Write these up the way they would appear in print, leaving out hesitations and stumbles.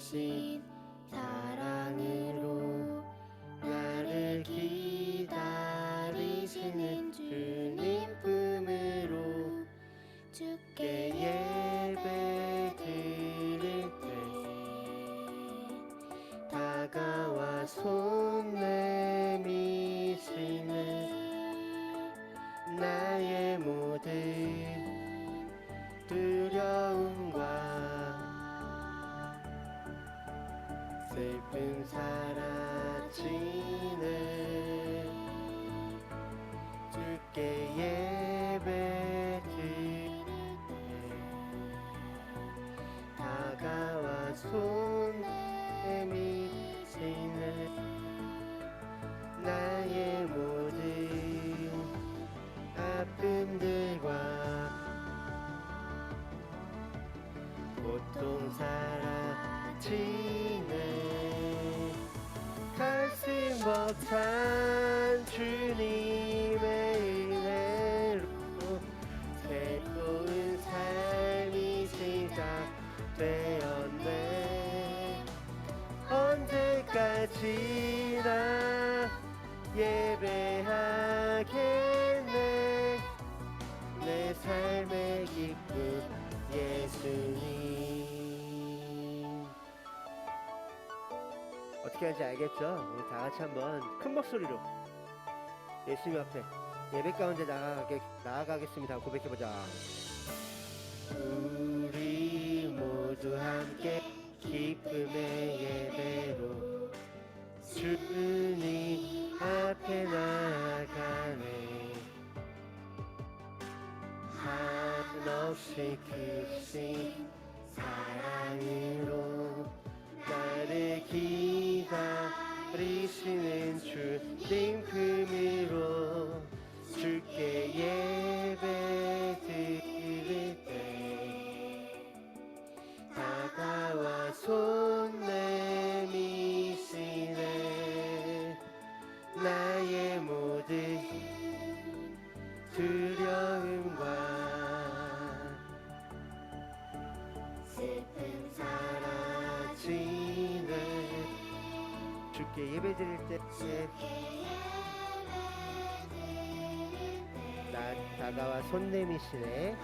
주신 사랑으로 나를 기다리시는 주님 품으로 주께 예배 드릴 때 다가와 손 내미시네. 나의 모든 두려움과 슬픔 사라지네. 주께 예배 드릴 때 다가와 손 내미시네. 나의 모든 아픔들과 고통 사라지네. 가슴 벅찬 주님의 은혜로 새로운 삶이 시작되었네. 언제까지나 예배하겠네. 내 삶의 기쁨 예수님. 어떻게 하는지 알겠죠? 우리 다 같이 한번 큰 목소리로 예수님 앞에 예배 가운데 나아가겠습니다. 고백해보자. 우리 모두 함께 기쁨의 예배로 주님 앞에 나아가네. 한없이 크신 사랑으로 나를 기다리시는 주님 품으로 주께 예배 드릴 때 다가와 손 내미시네. 나의 모든 두려움과 슬픔 사라지네. 주께 예배 드릴 때 다가와 손 내미시네.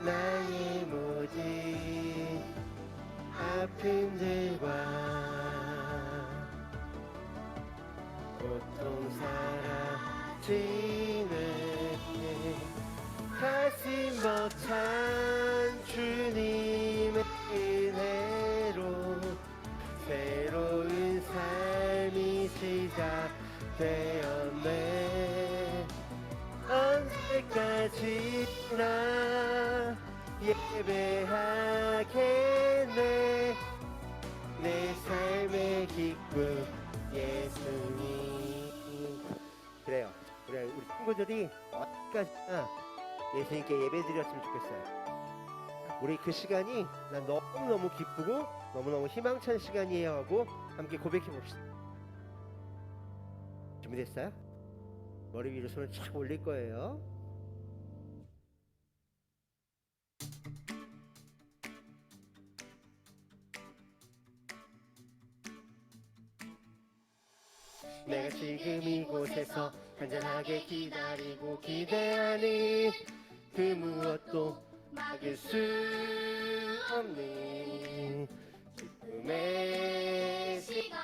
나의 모든 아픔들과 고통 사라지네. 가슴 벅찬 주님의 은혜로 새로운 삶이 시작되었네. 언제까지나 예배하겠네. 내 삶의 기쁨 예수님. 그래요. 우리 친구들이 어디까지나 예수님께 예배드렸으면 좋겠어요. 우리 그 시간이 난 너무너무 기쁘고 너무너무 희망찬 시간이에요 하고 함께 고백해 봅시다. 준비됐어요? 머리 위로 손을 쫙 올릴 거예요. 내가 지금 이곳에서 간절하게 기다리고 기대하니 그 무엇도 막을 수 없는 기쁨의 시간.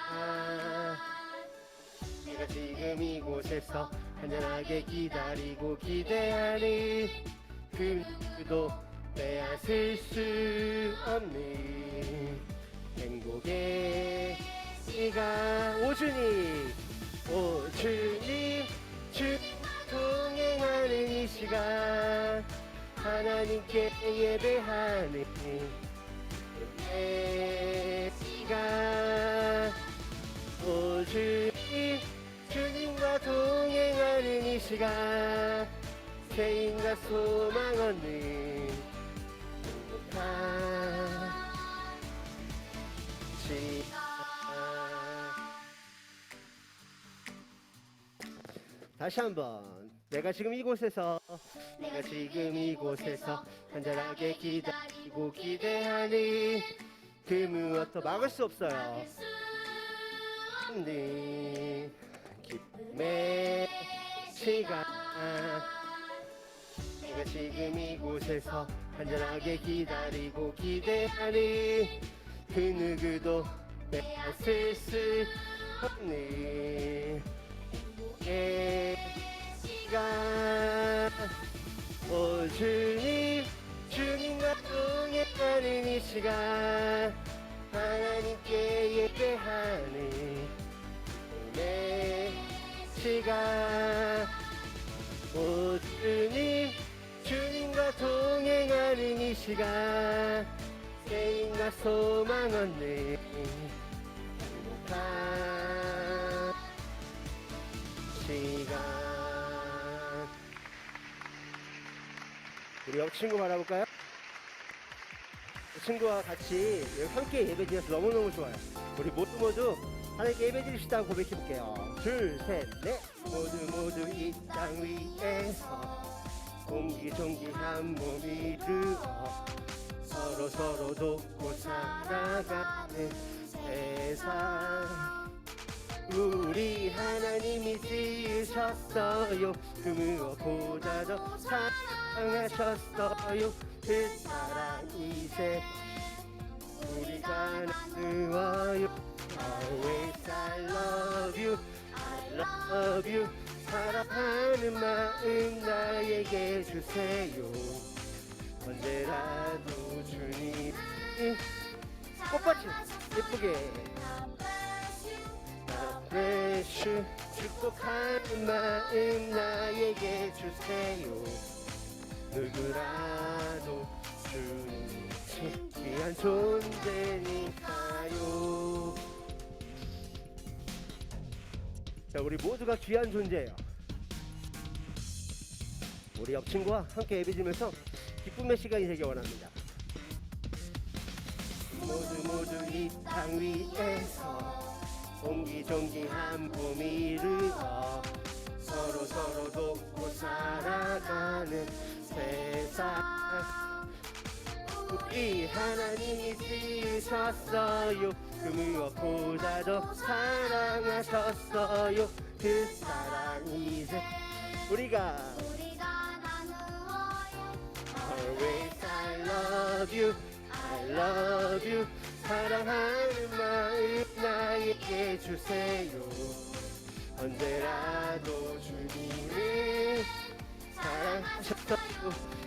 내가 지금 이곳에서 간절하게 기다리고 기대하니 그 누구도 빼앗을 수 없는 행복의 시간. 오 주님, 오 주님, 주님과 동행하는 이 시간 하나님께 예배하는 내 시간. 오 주님, 주님과 동행하는 이 시간 세임과 소망 얻는 행복한 시간. 다시 한번 내가 지금 이곳에서 간절하게 기다리고 기대하니 그 무엇도 막을 수 없어요. 네 기쁨의 시간 내가 지금 이곳에서 간절하게 기다리고 기대하니 그 누구도 빼앗을 수 없는 내 시간 오 주님과 동행하는 이 시간 하나님께 예배하는 내 시간 오 주님과 동행하는 이 시간 생과 소망 얻는 행복한 시간. 우리 옆 친구 바라볼까요? 그 친구와 같이 함께 예배드려서 너무너무 좋아요. 우리 모두 하나님께 예배드립시다 고백해볼게요. 둘, 셋, 넷. 모두 이 땅 위에서 옹기종기한 몸 이루어 서로 돕고 살아가는 세상 우리 하나님이 지으셨어요. 그 무엇보다도 사랑하셨어요. 그 사랑 이제 우리가 나누어요. Always I love you, I love you. 사랑하는 마음 나에게 주세요. 언제라도 주님이 꽃밭이 예쁘게 bless you. 축복하는 마음 나에게 주세요. 누구라도 주님 귀한 존재니까요. 자, 우리 모두가 귀한 존재예요. 우리 옆 친구와 함께 예배드리면서 기쁨의 시간이 되길 원합니다. 모두 이 땅 위에서 옹기종기한 봄 이루어 서로 돕고 살아가는 세상 우리 하나님이 지으셨어요. 그 무엇보다도 사랑하셨어요. 그 사랑 이제 우리가 나누어요. Always I love you, I love you. 사랑하는 마음 나에게 주세요. 언제라도 주님을 사랑하셨어요.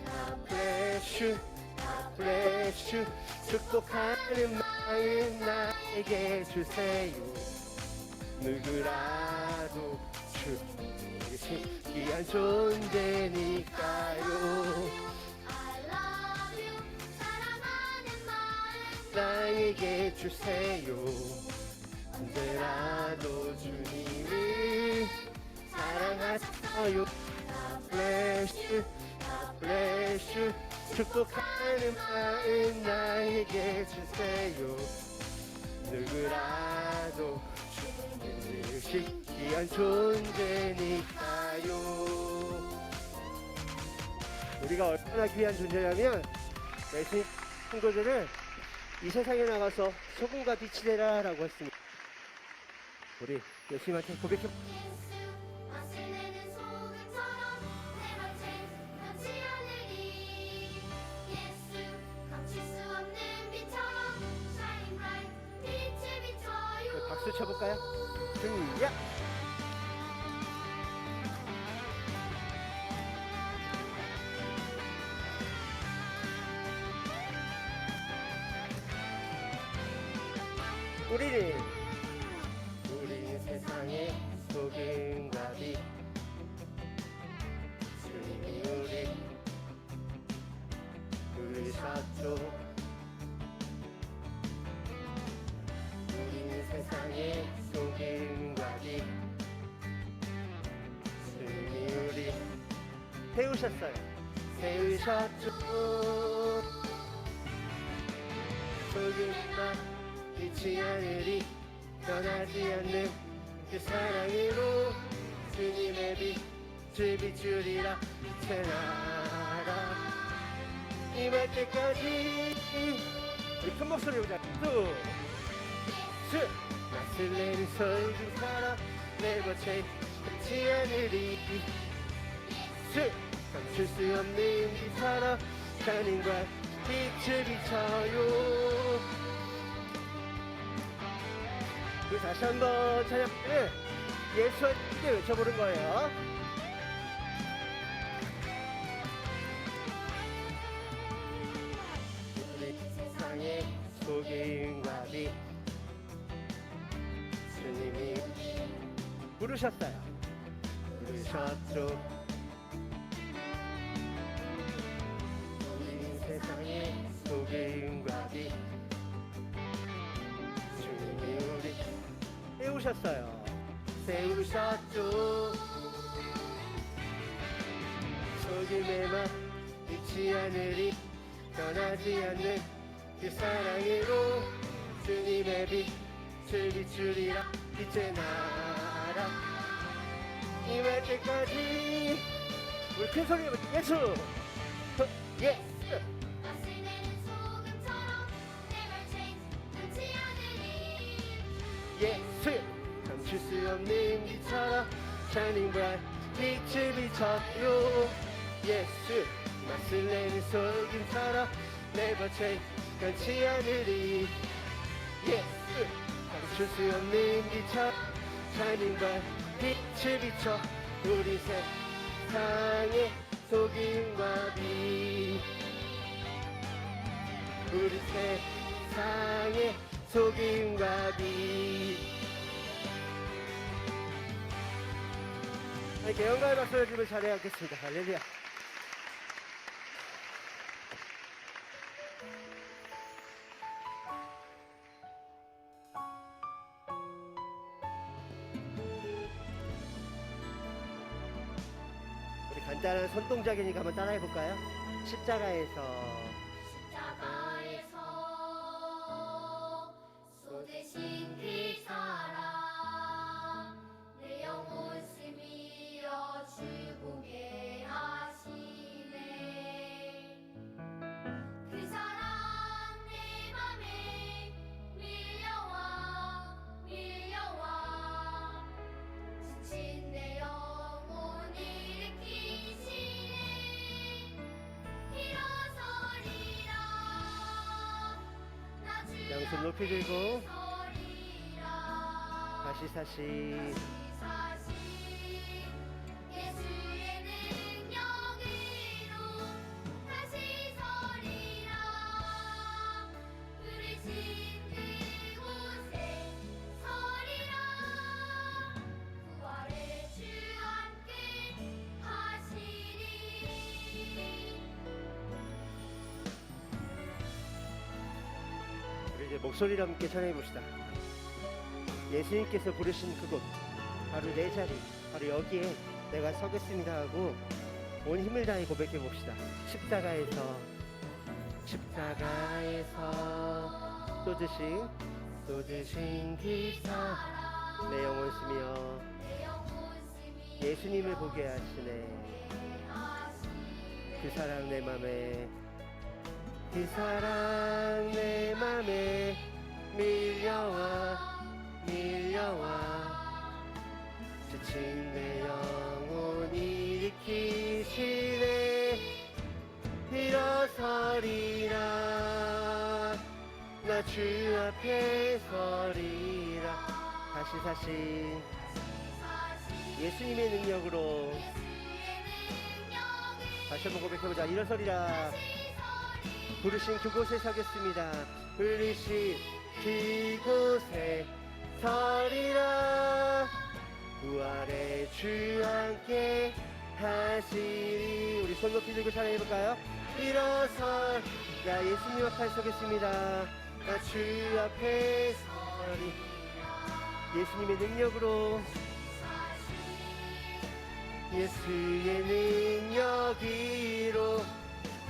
I bless you, I bless you. 축복하는 마음 나에게 주세요. 누구라도 주님 귀한 존재니까요. I love you. 사랑하는 마음 나에게 주세요. 언제라도 주님을 사랑하셨어요. I bless you, I bless you. 축복하는 마음 나에게 주세요. 누구라도 주님을 귀한 존재니까요. 우리가 얼마나 귀한 존재냐면 예수님 친구들은 이 세상에 나가서 소금과 빛이 되라 라고 했습니다. 우리 예수님한테 고백해. 박수 쳐볼까요? 등야! 우리는 세상의 소금과 빛 주님이 우리 부르셨죠. 우리는 세상의 소금과 빛 주님이 우리 세우셨어요. 세우셨죠. 소금과 빛이 하늘이 변하지 않는 그 사랑으로 주님의 빛 빛을 비추리라. 빛의 나라 임할 때까지. 우리 큰 목소리로 보자. 낯을 내린 설긴 사람 Never change 끝이 하늘이. 감출 수 없는 빛처럼 shining 빛을 비춰요. 그 다시 한번 찬양을 예수와 함께 외쳐보는 거예요. 우리 세상의 소금과 빛 주님이 부르셨어요. 부르셨죠. 우리 세상의 소금과 빛 주님이 우리 세우셨어요. 세우셨죠. 소금의 맛 잊지 않으리. 변하지 않는 그 사랑으로 주님의 빛을 비추리라. 빛의 나라 임할 때까지. 우리 큰 소리로 예수. 예수. 예수. 감출 수 없는 빛처럼 shining bright 빛을 비춰요. 예수. 맛을 내는 소금처럼 never change 변치 않으리. 예수. 감출 수 없는 빛처럼 shining bright 빛을 비춰. 우리 세상의 소금과 빛. 우리 세상의 소금과 빛. 이렇게 영광의 박수를 주면 찬양하겠습니다. 할렐루야. 우리 간단한 손동작이니까 한번 따라해 볼까요? 십자가에서 쏟으신 그 사랑 내 영혼 스미어 주공에 하시네. 그 사랑 내 맘에 밀려와 밀려와 지친 내 영혼 일으키시네. 일어서리라 나 주 양손 높이 들고 다시 사시. 예수의 능력으로 다시 서리라. 부르신 그곳에 서리라. 부활의 주 함께 하시리. 우리 이제 목소리로 함께 찬양해 봅시다. 예수님께서 부르신 그곳, 바로 내 자리, 바로 여기에 내가 서겠습니다 하고 온 힘을 다해 고백해 봅시다. 십자가에서 쏟으신 그 사랑 내 영혼 스며 예수님을 보게 하시네. 그 사랑 내 맘에 그 사랑 내 맘에 밀려와 지친 내 영혼 일으키시네. 일어서리라 나 주 앞에 서리라. 다시 예수님의 능력으로 다시 한번 고백해보자. 일어서리라. 부르신 그곳에 서겠습니다. 부르신 그곳에 서리라. 부활의 주 함께 하시리. 우리 손 높이 들고 찬양해볼까요? 일어서 나 예수님 앞에 서겠습니다. 나 주 앞에 서리. 예수님의 능력으로 예수의 능력으로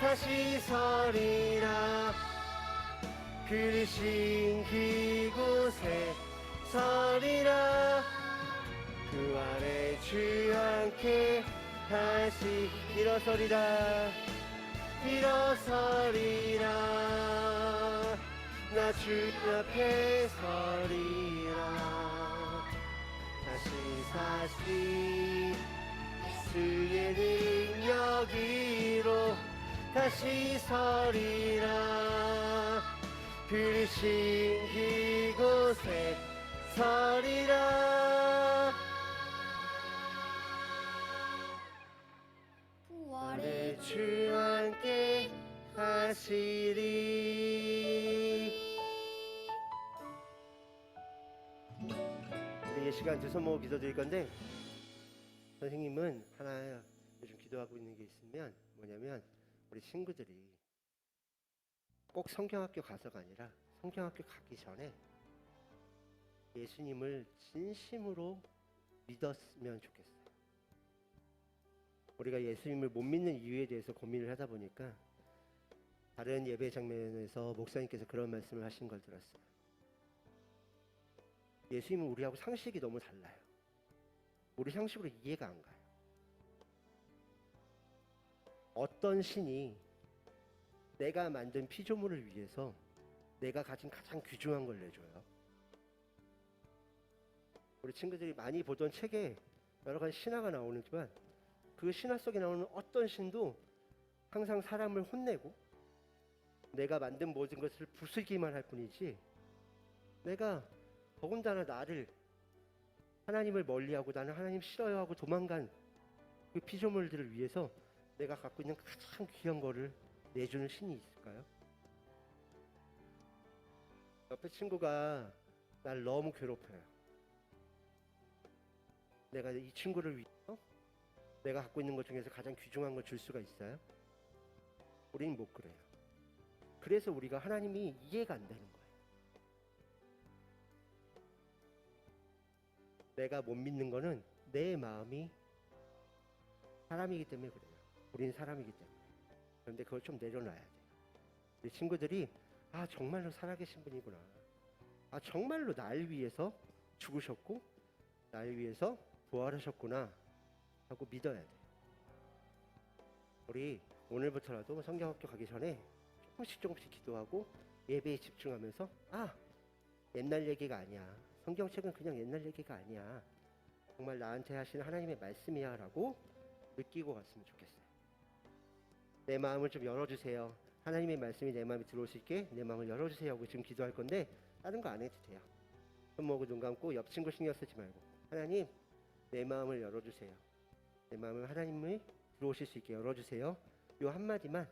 다시 서리라. 부르신 그곳에 서리라. 부활의 주 함께 다시 일어서리라 일어서리라 나 주 앞에 서리라 다시 다시 주의 능력으로 다시 서리라 부르신 그곳에 서리라 부활의 주 함께 하시리. 우리 이 시간 두 손 모으고 기도드릴 건데 선생님은 하나 요즘 기도하고 있는 게 있으면 뭐냐면 우리 친구들이 꼭 성경학교 가서가 아니라 성경학교 가기 전에 예수님을 진심으로 믿었으면 좋겠어요. 우리가 예수님을 못 믿는 이유에 대해서 고민을 하다 보니까 다른 예배 장면에서 목사님께서 그런 말씀을 하신 걸 들었어요. 예수님은 우리하고 상식이 너무 달라요. 우리 상식으로 이해가 안 가요. 어떤 신이 내가 만든 피조물을 위해서 내가 가진 가장 귀중한 걸 내줘요. 우리 친구들이 많이 보던 책에 여러 가지 신화가 나오지만 그 신화 속에 나오는 어떤 신도 항상 사람을 혼내고 내가 만든 모든 것을 부수기만 할 뿐이지 내가 더군다나 나를 하나님을 멀리하고 나는 하나님 싫어요 하고 도망간 그 피조물들을 위해서 내가 갖고 있는 가장 귀한 거를 내주는 신이 있을까요? 옆에 친구가 날 너무 괴롭혀요. 내가 이 친구를 위해서 내가 갖고 있는 것 중에서 가장 귀중한 걸 줄 수가 있어요? 우리는 못 그래요. 그래서 우리가 하나님이 이해가 안 되는 거예요. 내가 못 믿는 거는 내 마음이 사람이기 때문에 그래요. 우리는 사람이기 때문에. 그런데 그걸 좀 내려놔야 돼요. 우리 친구들이 아 정말로 살아계신 분이구나. 아 정말로 날 위해서 죽으셨고 날 위해서 부활하셨구나 하고 믿어야 돼요. 우리 오늘부터라도 성경학교 가기 전에 조금씩 기도하고 예배에 집중하면서 아 옛날 얘기가 아니야. 성경책은 그냥 옛날 얘기가 아니야. 정말 나한테 하시는 하나님의 말씀이야 라고 느끼고 갔으면 좋겠어요. 내 마음을 좀 열어주세요. 하나님의 말씀이 내 마음에 들어올 수 있게 내 마음을 열어주세요 하고 지금 기도할 건데 다른 거 안 해도 돼요. 손 모으고 눈 감고 옆 친구 신경 쓰지 말고 하나님 내 마음을 열어주세요. 내 마음을 하나님이 들어오실 수 있게 열어주세요. 요 한마디만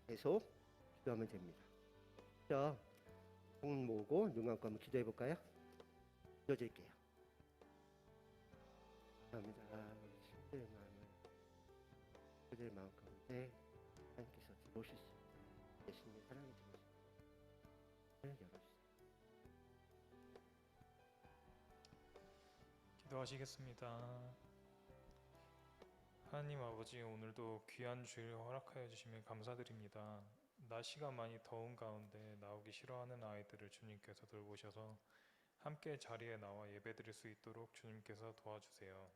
계속 기도하면 됩니다. 자, 손 모으고 눈 감고 한번 기도해 볼까요? 기도드릴게요. 감사합니다. 우리 친구들의 마음 가운데 하나님께서 들어오실 수 있게 예수님의 사랑이 들어오실 수 있게 열어주세요. 기도하시겠습니다. 하나님 아버지, 오늘도 귀한 주일 허락하여 주시면 감사드립니다. 날씨가 많이 더운 가운데 나오기 싫어하는 아이들을 주님께서 돌보셔서 함께 자리에 나와 예배드릴 수 있도록 주님께서 도와주세요.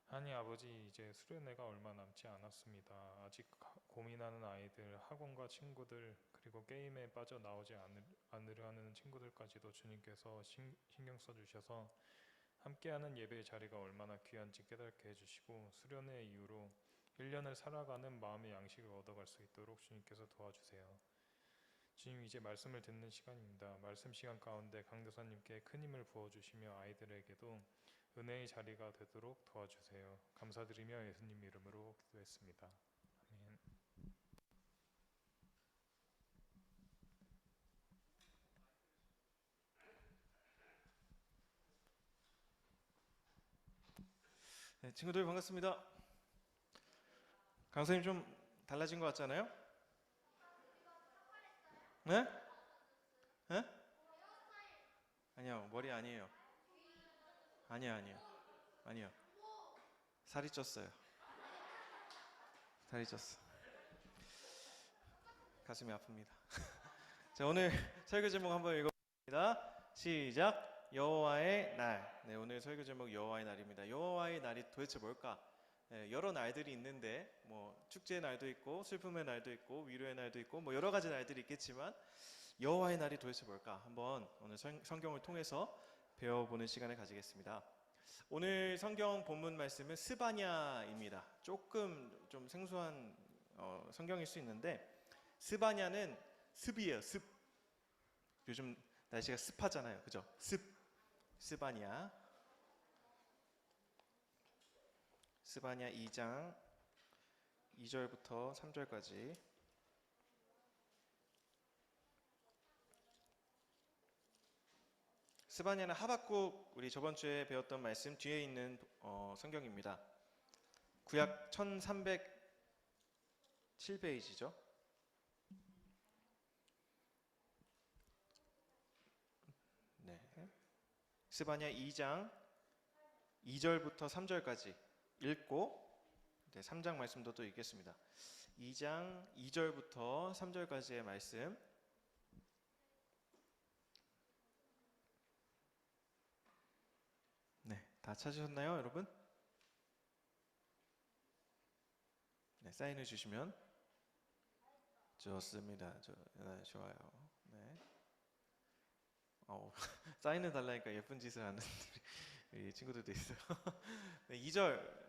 하나님 아버지, 이제 수련회가 얼마 남지 않았습니다. 아직 고민하는 아이들, 학원과 친구들, 그리고 게임에 빠져나오지 않으려 하는 친구들까지도 주님께서 신경 써주셔서 함께하는 예배의 자리가 얼마나 귀한지 깨닫게 해주시고 수련회 이후로 1년을 살아가는 마음의 양식을 얻어갈 수 있도록 주님께서 도와주세요. 주님, 이제 말씀을 듣는 시간입니다. 말씀 시간 가운데 강도사님께 큰 힘을 부어주시며 아이들에게도 은혜의 자리가 되도록 도와주세요. 감사드리며 예수님 이름으로 기도했습니다. 아멘. 네, 친구들 반갑습니다. 강사님 좀 달라진 것 같잖아요? 네? 네? 아니요, 머리 아니에요. 아니요. 살이 쪘어요. 살이 쪘어. 가슴이 아픕니다. 자, 오늘 설교 제목 한번 읽어봅니다. 시작. 여호와의 날. 네, 오늘 설교 제목 여호와의 날입니다. 여호와의 날이 도대체 뭘까? 여러 날들이 있는데 뭐 축제의 날도 있고 슬픔의 날도 있고 위로의 날도 있고 뭐 여러 가지 날들이 있겠지만 여호와의 날이 도대체 뭘까? 한번 오늘 성경을 통해서 배워보는 시간을 가지겠습니다. 오늘 성경 본문 말씀은 스바냐입니다. 조금 좀 생소한 성경일 수 있는데 스바냐는 습이에요. 습. 요즘 날씨가 습하잖아요. 그죠? 스바냐. 스바냐 2장 2절부터 3절까지. 스바냐는 하박국, 우리 저번 주에 배웠던 말씀 뒤에 있는 성경입니다. 구약 1307페이지죠. 네. 스바냐 2장 2절부터 3절까지 읽고 3장 말씀도 또 읽겠습니다. 2장 2절부터 3절까지의 말씀. 네, 다 찾으셨나요, 여러분? 네, 사인해 주시면 좋습니다. 좋아요. 네. 사인해 달라니까 예쁜 짓을 하는 이 친구들도 있어요. 네, 2절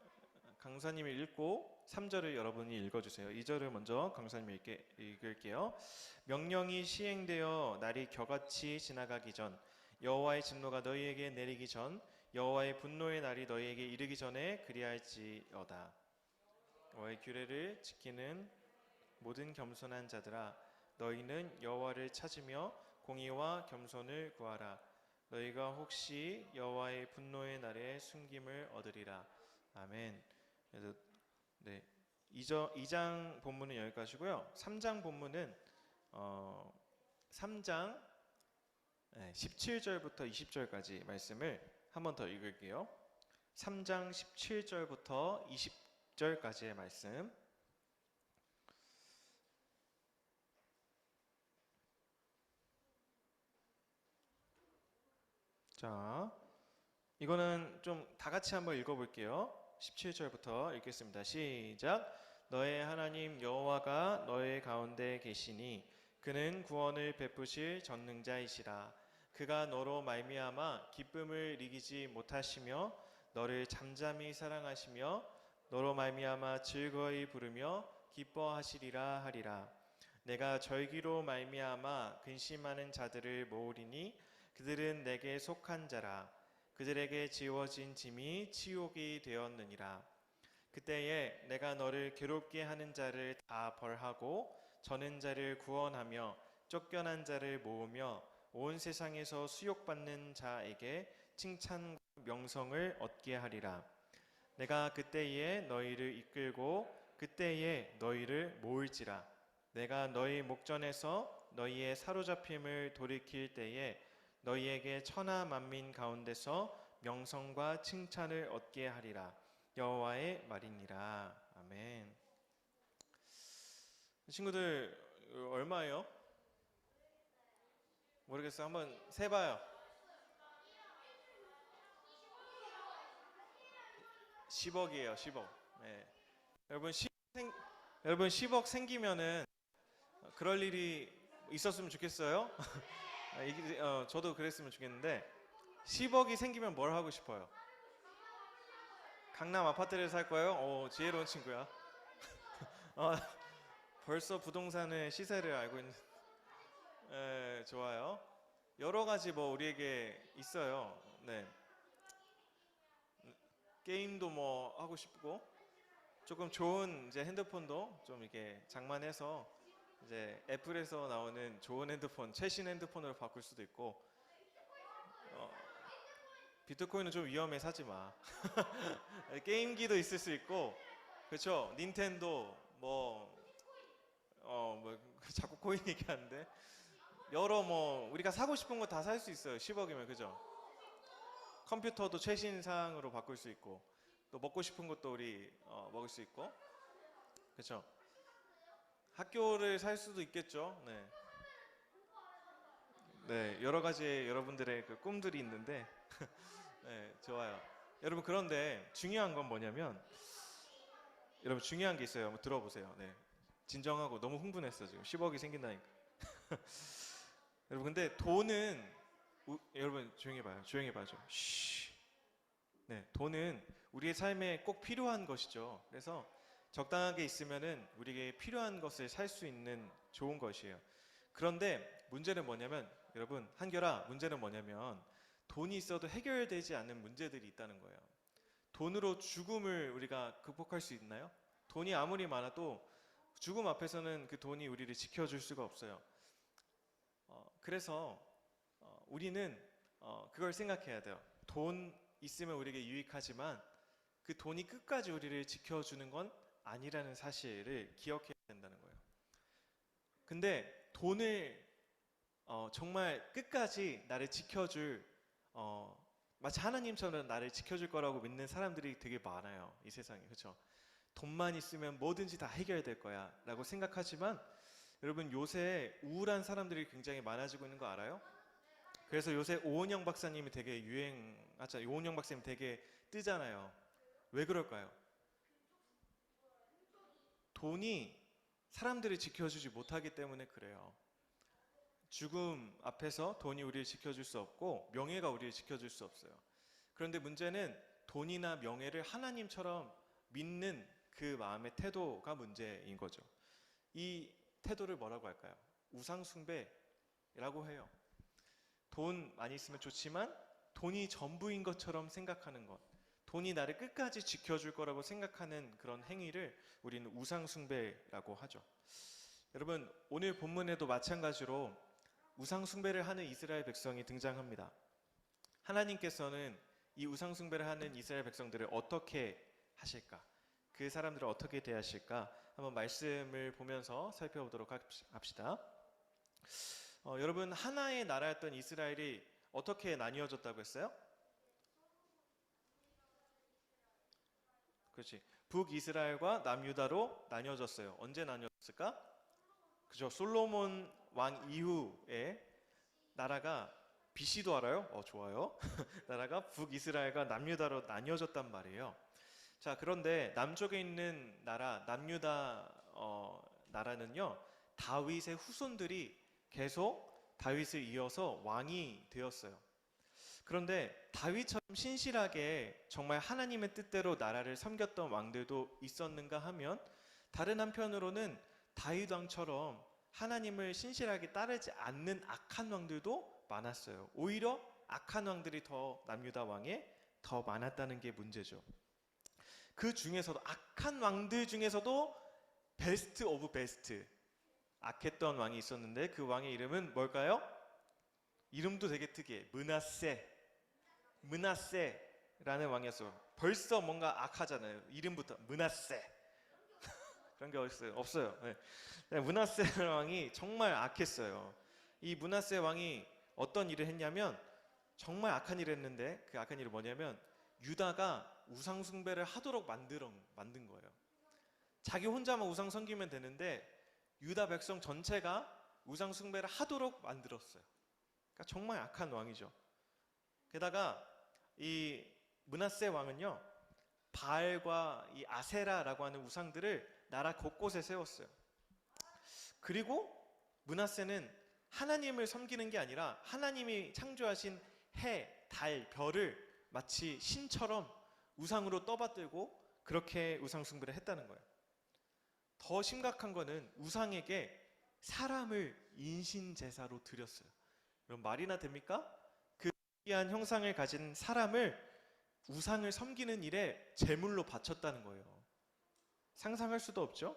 강사님이 읽고 3절을 여러분이 읽어주세요. 2절을 먼저 강사님이 읽을게요. 명령이 시행되어 날이 겨같이 지나가기 전, 여호와의 진노가 너희에게 내리기 전, 여호와의 분노의 날이 너희에게 이르기 전에 그리할지어다. 여호와의 규례를 지키는 모든 겸손한 자들아, 너희는 여호와를 찾으며 공의와 겸손을 구하라. 너희가 혹시 여호와의 분노의 날에 숨김을 얻으리라. 아멘. 그래서 네, 2장 본문은 여기까지고요. 3장 본문은 3장 17절부터 20절까지 말씀을 한 번 더 읽을게요. 3장 17절부터 20절까지의 말씀. 자, 이거는 좀 다 같이 한번 읽어볼게요. 17절부터 읽겠습니다. 시작. 너의 하나님 여호와가 너의 가운데 계시니 그는 구원을 베푸실 전능자이시라. 그가 너로 말미암아 기쁨을 이기지 못하시며 너를 잠잠히 사랑하시며 너로 말미암아 즐거이 부르며 기뻐하시리라 하리라. 내가 절기로 말미암아 근심하는 자들을 모으리니 그들은 내게 속한 자라. 그들에게 지워진 짐이 치욕이 되었느니라. 그때에 내가 너를 괴롭게 하는 자를 다 벌하고 저는 자를 구원하며 쫓겨난 자를 모으며 온 세상에서 수욕받는 자에게 칭찬과 명성을 얻게 하리라. 내가 그때에 너희를 이끌고 그때에 너희를 모을지라. 내가 너희 목전에서 너희의 사로잡힘을 돌이킬 때에 너희에게 천하 만민 가운데서 명성과 칭찬을 얻게 하리라. 여호와의 말이니라. 아멘. 친구들 얼마예요? 모르겠어요. 한번 세봐요. 10억이에요. 10억. 네. 여러분 10억 생기면은 그럴 일이 있었으면 좋겠어요. 저도 그랬으면 좋겠는데 10억이 생기면 뭘 하고 싶어요? 강남 아파트를 살 거예요? 지혜로운 친구야. 벌써 부동산의 시세를 알고 있는. 좋아요. 여러 가지 뭐 우리에게 있어요. 네. 게임도 뭐 하고 싶고 조금 좋은 이제 핸드폰도 좀 이렇게 장만해서 이제 애플에서 나오는 좋은 핸드폰, 최신 핸드폰으로 바꿀 수도 있고. 비트코인은 좀 위험해, 사지 마. 게임기도 있을 수 있고, 그렇죠? 닌텐도 뭐 자꾸 코인 얘기하는데 여러 뭐 우리가 사고 싶은 거 다 살 수 있어요. 10억이면, 그죠? 컴퓨터도 최신 사항으로 바꿀 수 있고, 또 먹고 싶은 것도 우리 먹을 수 있고, 그렇죠? 학교를 살 수도 있겠죠. 네. 네, 여러 가지 여러분들의 그 꿈들이 있는데, 네, 좋아요. 여러분, 그런데 중요한 건 뭐냐면 여러분 중요한 게 있어요. 한번 들어보세요. 네. 진정하고 너무 흥분했어 지금 10억이 생긴다니까. 여러분 근데 돈은 여러분 조용히 봐요. 조용히 봐죠. 쉬. 네, 돈은 우리의 삶에 꼭 필요한 것이죠. 그래서 적당하게 있으면은 우리에게 필요한 것을 살 수 있는 좋은 것이에요. 그런데 문제는 뭐냐면 여러분 한결아 문제는 뭐냐면 돈이 있어도 해결되지 않는 문제들이 있다는 거예요. 돈으로 죽음을 우리가 극복할 수 있나요? 돈이 아무리 많아도 죽음 앞에서는 그 돈이 우리를 지켜줄 수가 없어요. 그래서 우리는 그걸 생각해야 돼요. 돈 있으면 우리에게 유익하지만 그 돈이 끝까지 우리를 지켜주는 건 아니라는 사실을 기억해야 된다는 거예요. 근데 돈을 정말 끝까지 나를 지켜줄 마치 하나님처럼 나를 지켜줄 거라고 믿는 사람들이 되게 많아요. 이 세상에. 그렇죠? 돈만 있으면 뭐든지 다 해결될 거야 라고 생각하지만 여러분 요새 우울한 사람들이 굉장히 많아지고 있는 거 알아요? 그래서 요새 오은영 박사님이 되게 유행하잖아요. 오은영 박사님 되게 뜨잖아요. 왜 그럴까요? 돈이 사람들을 지켜주지 못하기 때문에 그래요. 죽음 앞에서 돈이 우리를 지켜줄 수 없고 명예가 우리를 지켜줄 수 없어요. 그런데 문제는 돈이나 명예를 하나님처럼 믿는 그 마음의 태도가 문제인 거죠. 이 태도를 뭐라고 할까요? 우상숭배라고 해요. 돈 많이 있으면 좋지만 돈이 전부인 것처럼 생각하는 것, 돈이 나를 끝까지 지켜줄 거라고 생각하는 그런 행위를 우리는 우상숭배라고 하죠. 여러분 오늘 본문에도 마찬가지로 우상숭배를 하는 이스라엘 백성이 등장합니다. 하나님께서는 이 우상숭배를 하는 이스라엘 백성들을 어떻게 하실까? 그 사람들을 어떻게 대하실까? 한번 말씀을 보면서 살펴보도록 합시다. 여러분 하나의 나라였던 이스라엘이 어떻게 나뉘어졌다고 했어요? 그렇지. 북이스라엘과 남유다로 나뉘어졌어요. 언제 나뉘어졌을까? 그죠. 솔로몬 왕 이후에 나라가 BC도 알아요? 좋아요. 나라가 북이스라엘과 남유다로 나뉘어졌단 말이에요. 자, 그런데 남쪽에 있는 나라 남유다 나라는요. 다윗의 후손들이 계속 다윗을 이어서 왕이 되었어요. 그런데 다윗처럼 신실하게 정말 하나님의 뜻대로 나라를 섬겼던 왕들도 있었는가 하면 다른 한편으로는 다윗 왕처럼 하나님을 신실하게 따르지 않는 악한 왕들도 많았어요. 오히려 악한 왕들이 더 남유다 왕에 더 많았다는 게 문제죠. 그 중에서도 악한 왕들 중에서도 베스트 오브 베스트 악했던 왕이 있었는데 그 왕의 이름은 뭘까요? 이름도 되게 특이해. 므낫세라는 왕이었어요. 벌써 뭔가 악하잖아요. 이름부터 므낫세. 그런 게 어딨어요? 없어요. 네. 므낫세 왕이 정말 악했어요. 이 므낫세 왕이 어떤 일을 했냐면 정말 악한 일을 했는데 그 악한 일이 뭐냐면 유다가 우상 숭배를 하도록 만든 거예요. 자기 혼자만 우상 섬기면 되는데 유다 백성 전체가 우상 숭배를 하도록 만들었어요. 그러니까 정말 악한 왕이죠. 게다가 이 므낫세 왕은요 바알과 이 아세라라고 하는 우상들을 나라 곳곳에 세웠어요. 그리고 므낫세는 하나님을 섬기는 게 아니라 하나님이 창조하신 해, 달, 별을 마치 신처럼 우상으로 떠받들고 그렇게 우상 숭배를 했다는 거예요. 더 심각한 거는 우상에게 사람을 인신제사로 드렸어요. 그럼 말이나 됩니까? 그 귀한 형상을 가진 사람을 우상을 섬기는 일에 제물로 바쳤다는 거예요. 상상할 수도 없죠?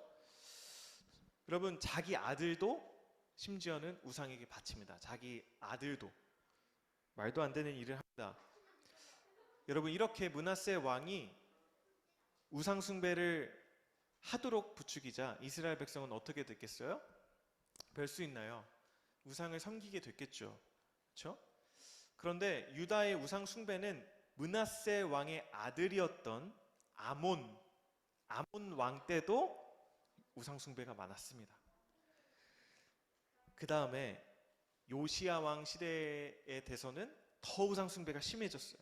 여러분 자기 아들도 심지어는 우상에게 바칩니다. 자기 아들도. 말도 안 되는 일을 합니다. 여러분 이렇게 므낫세 왕이 우상 숭배를 하도록 부추기자 이스라엘 백성은 어떻게 됐겠어요? 별 수 있나요? 우상을 섬기게 됐겠죠. 그렇죠? 그런데 유다의 우상 숭배는 므낫세 왕의 아들이었던 아몬 왕 때도 우상 숭배가 많았습니다. 그 다음에 요시야 왕 시대에 돼서는 더 우상 숭배가 심해졌어요.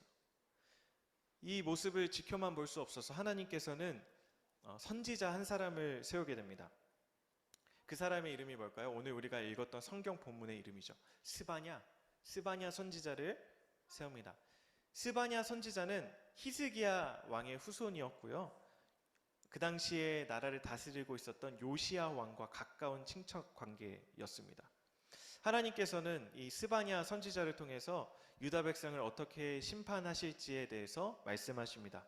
이 모습을 지켜만 볼 수 없어서 하나님께서는 선지자 한 사람을 세우게 됩니다. 그 사람의 이름이 뭘까요? 오늘 우리가 읽었던 성경 본문의 이름이죠. 스바냐 선지자를 세웁니다. 스바냐 선지자는 히스기야 왕의 후손이었고요. 그 당시에 나라를 다스리고 있었던 요시야 왕과 가까운 친척 관계였습니다. 하나님께서는 이 스바냐 선지자를 통해서 유다 백성을 어떻게 심판하실지에 대해서 말씀하십니다.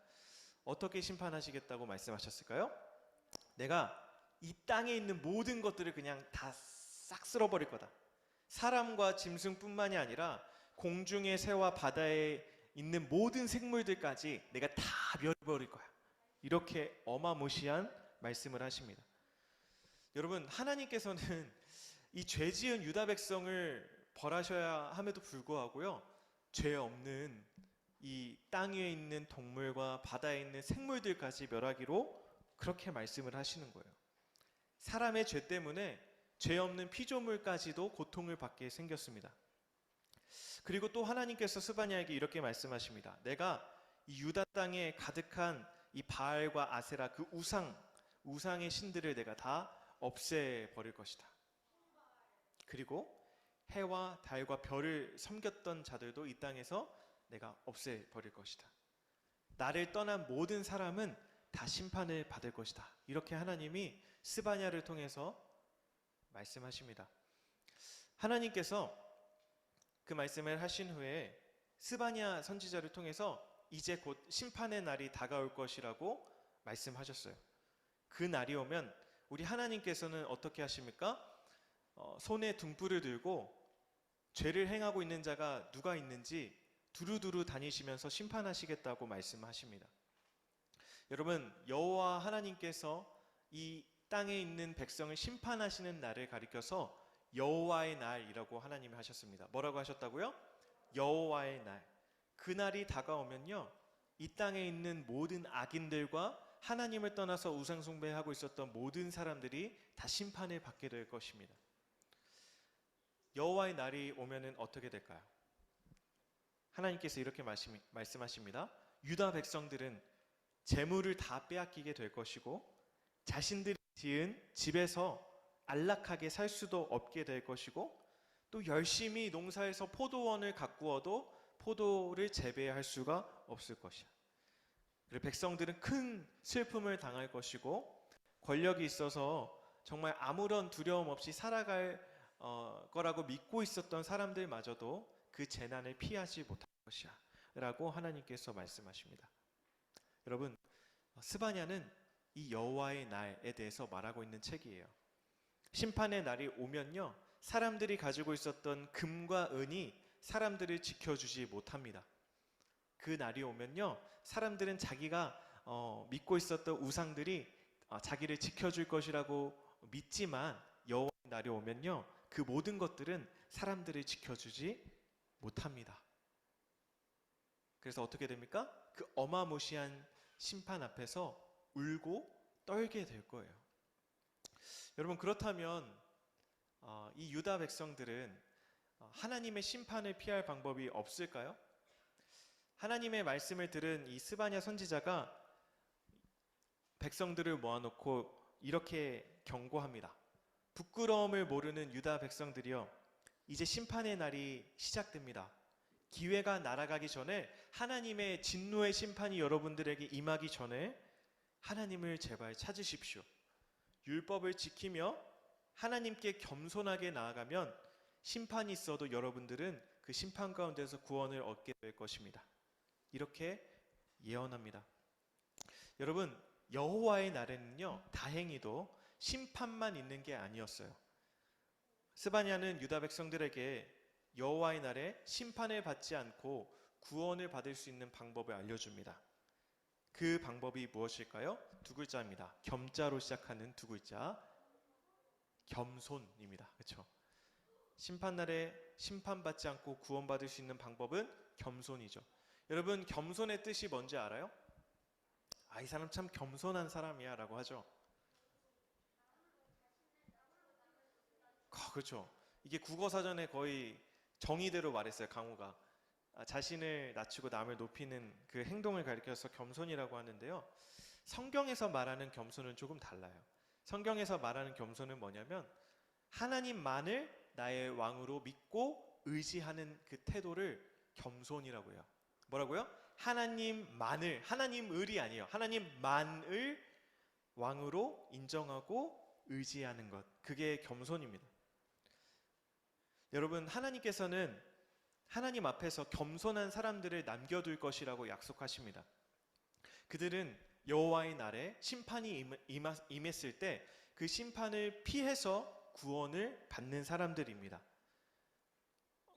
어떻게 심판하시겠다고 말씀하셨을까요? 내가 이 땅에 있는 모든 것들을 그냥 다 싹 쓸어버릴 거다. 사람과 짐승뿐만이 아니라 공중의 새와 바다에 있는 모든 생물들까지 내가 다 멸버릴 거야. 이렇게 어마무시한 말씀을 하십니다. 여러분, 하나님께서는 이 죄 지은 유다 백성을 벌하셔야 함에도 불구하고요, 죄 없는 이 땅 위에 있는 동물과 바다에 있는 생물들까지 멸하기로 그렇게 말씀을 하시는 거예요. 사람의 죄 때문에 죄 없는 피조물까지도 고통을 받게 생겼습니다. 그리고 또 하나님께서 스바냐에게 이렇게 말씀하십니다. 내가 이 유다 땅에 가득한 이 바알과 아세라 그 우상의 신들을 내가 다 없애버릴 것이다. 그리고 해와 달과 별을 섬겼던 자들도 이 땅에서 내가 없애버릴 것이다. 나를 떠난 모든 사람은 다 심판을 받을 것이다. 이렇게 하나님이 스바냐를 통해서 말씀하십니다. 하나님께서 그 말씀을 하신 후에 스바냐 선지자를 통해서 이제 곧 심판의 날이 다가올 것이라고 말씀하셨어요. 그 날이 오면 우리 하나님께서는 어떻게 하십니까? 손에 등불을 들고 죄를 행하고 있는 자가 누가 있는지 두루두루 다니시면서 심판하시겠다고 말씀하십니다. 여러분, 여호와 하나님께서 이 땅에 있는 백성을 심판하시는 날을 가리켜서 여호와의 날이라고 하나님이 하셨습니다. 뭐라고 하셨다고요? 여호와의 날. 그 날이 다가오면요, 이 땅에 있는 모든 악인들과 하나님을 떠나서 우상 숭배하고 있었던 모든 사람들이 다 심판을 받게 될 것입니다. 여호와의 날이 오면은 어떻게 될까요? 하나님께서 이렇게 말씀하십니다. 유다 백성들은 재물을 다 빼앗기게 될 것이고 자신들이 지은 집에서 안락하게 살 수도 없게 될 것이고 또 열심히 농사에서 포도원을 가꾸어도 포도를 재배할 수가 없을 것이야. 그리고 백성들은 큰 슬픔을 당할 것이고 권력이 있어서 정말 아무런 두려움 없이 살아갈 거라고 믿고 있었던 사람들마저도 그 재난을 피하지 못할 것이야 라고 하나님께서 말씀하십니다. 여러분, 스바냐는 이 여호와의 날에 대해서 말하고 있는 책이에요. 심판의 날이 오면요, 사람들이 가지고 있었던 금과 은이 사람들을 지켜주지 못합니다. 그 날이 오면요, 사람들은 자기가 믿고 있었던 우상들이 자기를 지켜줄 것이라고 믿지만 여호와의 날이 오면요, 그 모든 것들은 사람들을 지켜주지 못합니다. 그래서 어떻게 됩니까? 그 어마무시한 심판 앞에서 울고 떨게 될 거예요. 여러분, 그렇다면 이 유다 백성들은 하나님의 심판을 피할 방법이 없을까요? 하나님의 말씀을 들은 이 스바냐 선지자가 백성들을 모아놓고 이렇게 경고합니다. 부끄러움을 모르는 유다 백성들이여, 이제 심판의 날이 시작됩니다. 기회가 날아가기 전에, 하나님의 진노의 심판이 여러분들에게 임하기 전에 하나님을 제발 찾으십시오. 율법을 지키며 하나님께 겸손하게 나아가면 심판이 있어도 여러분들은 그 심판 가운데서 구원을 얻게 될 것입니다. 이렇게 예언합니다. 여러분, 여호와의 날에는요, 다행히도 심판만 있는 게 아니었어요. 스바냐는 유다 백성들에게 여호와의 날에 심판을 받지 않고 구원을 받을 수 있는 방법을 알려줍니다. 그 방법이 무엇일까요? 두 글자입니다. 겸자로 시작하는 두 글자, 겸손입니다. 그렇죠? 심판날에 심판받지 않고 구원받을 수 있는 방법은 겸손이죠. 여러분, 겸손의 뜻이 뭔지 알아요? 이 사람 참 겸손한 사람이야 라고 하죠. 그렇죠. 이게 국어사전에 거의 정의대로 말했어요. 강우가 자신을 낮추고 남을 높이는 그 행동을 가리켜서 겸손이라고 하는데요, 성경에서 말하는 겸손은 조금 달라요. 성경에서 말하는 겸손은 뭐냐면 하나님만을 나의 왕으로 믿고 의지하는 그 태도를 겸손이라고 해요. 뭐라고요? 하나님만을, 하나님을이 아니에요. 하나님만을 왕으로 인정하고 의지하는 것. 그게 겸손입니다. 여러분, 하나님께서는 하나님 앞에서 겸손한 사람들을 남겨둘 것이라고 약속하십니다. 그들은 여호와의 날에 심판이 임했을 때 그 심판을 피해서 구원을 받는 사람들입니다.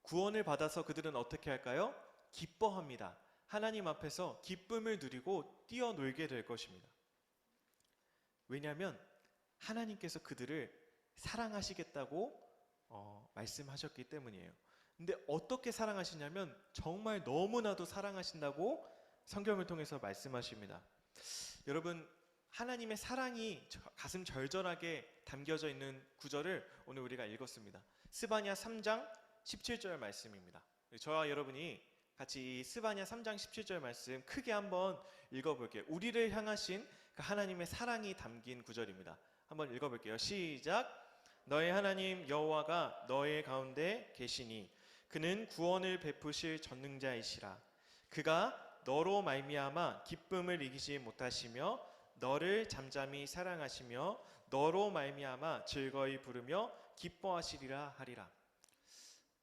구원을 받아서 그들은 어떻게 할까요? 기뻐합니다. 하나님 앞에서 기쁨을 누리고 뛰어놀게 될 것입니다. 왜냐하면 하나님께서 그들을 사랑하시겠다고 말씀하셨기 때문이에요. 근데 어떻게 사랑하시냐면 정말 너무나도 사랑하신다고 성경을 통해서 말씀하십니다. 여러분, 하나님의 사랑이 가슴 절절하게 담겨져 있는 구절을 오늘 우리가 읽었습니다. 스바냐 3장 17절 말씀입니다. 저와 여러분이 같이 이 스바냐 3장 17절 말씀 크게 한번 읽어볼게요. 우리를 향하신 그 하나님의 사랑이 담긴 구절입니다. 한번 읽어볼게요. 시작. 너의 하나님 여호와가 너의 가운데 계시니 그는 구원을 베푸실 전능자이시라. 그가 너로 말미암아 기쁨을 이기지 못하시며 너를 잠잠히 사랑하시며 너로 말미암아 즐거이 부르며 기뻐하시리라 하리라.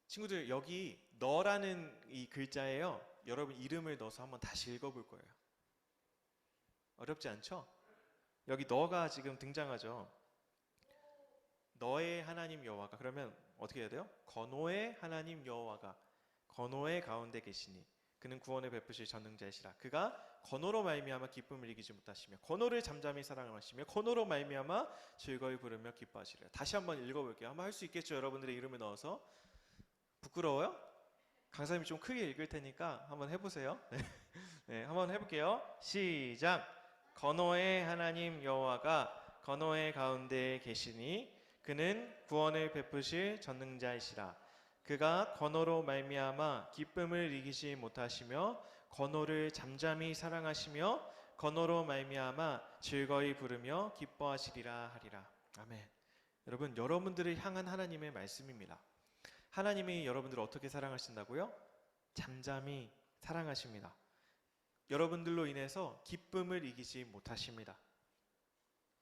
친구들, 여기 너라는 이 글자예요. 여러분 이름을 넣어서 한번 다시 읽어볼 거예요. 어렵지 않죠? 여기 너가 지금 등장하죠. 너의 하나님 여호와가, 그러면 어떻게 해야 돼요? 건호의 하나님 여호와가 건호의 가운데 계시니 그는 구원을 베푸실 전능자이시라. 그가 건호로 말미암아 기쁨을 이기지 못하시며 건호를 잠잠히 사랑하시며 건호로 말미암아 즐거이 부르며 기뻐하시리라. 다시 한번 읽어볼게요. 한번 할 수 있겠죠? 여러분들의 이름을 넣어서. 부끄러워요? 강사님이 좀 크게 읽을 테니까 한번 해보세요. 네, 한번 해볼게요. 시작. 건호의 하나님 여호와가 건호의 가운데 계시니 그는 구원을 베푸실 전능자이시라. 그가 건호로 말미암아 기쁨을 이기지 못하시며 건호를 잠잠히 사랑하시며 건호로 말미암아 즐거이 부르며 기뻐하시리라 하리라. 아멘. 여러분, 여러분들을 향한 하나님의 말씀입니다. 하나님이 여러분들을 어떻게 사랑하신다고요? 잠잠히 사랑하십니다. 여러분들로 인해서 기쁨을 이기지 못하십니다.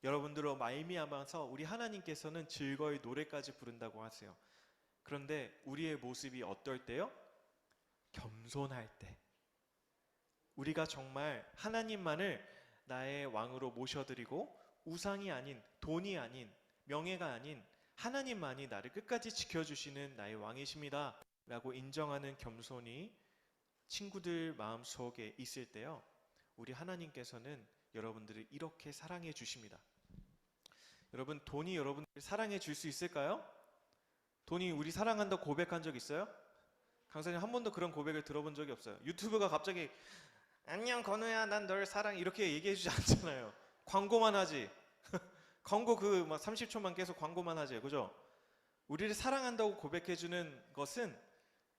여러분들로 말미암아서 우리 하나님께서는 즐거이 노래까지 부른다고 하세요. 그런데 우리의 모습이 어떨 때요? 겸손할 때. 우리가 정말 하나님만을 나의 왕으로 모셔드리고 우상이 아닌, 돈이 아닌, 명예가 아닌 하나님만이 나를 끝까지 지켜주시는 나의 왕이십니다 라고 인정하는 겸손이 친구들 마음속에 있을 때요, 우리 하나님께서는 여러분들을 이렇게 사랑해 주십니다. 여러분, 돈이 여러분들을 사랑해 줄 수 있을까요? 돈이 우리 사랑한다고 고백한 적 있어요? 강사님 한 번도 그런 고백을 들어본 적이 없어요. 유튜브가 갑자기 안녕 건우야 난 널 사랑해 이렇게 얘기해 주지 않잖아요. 광고만 하지. 광고 그 막 30초만 계속 광고만 하지. 그죠? 우리를 사랑한다고 고백해 주는 것은,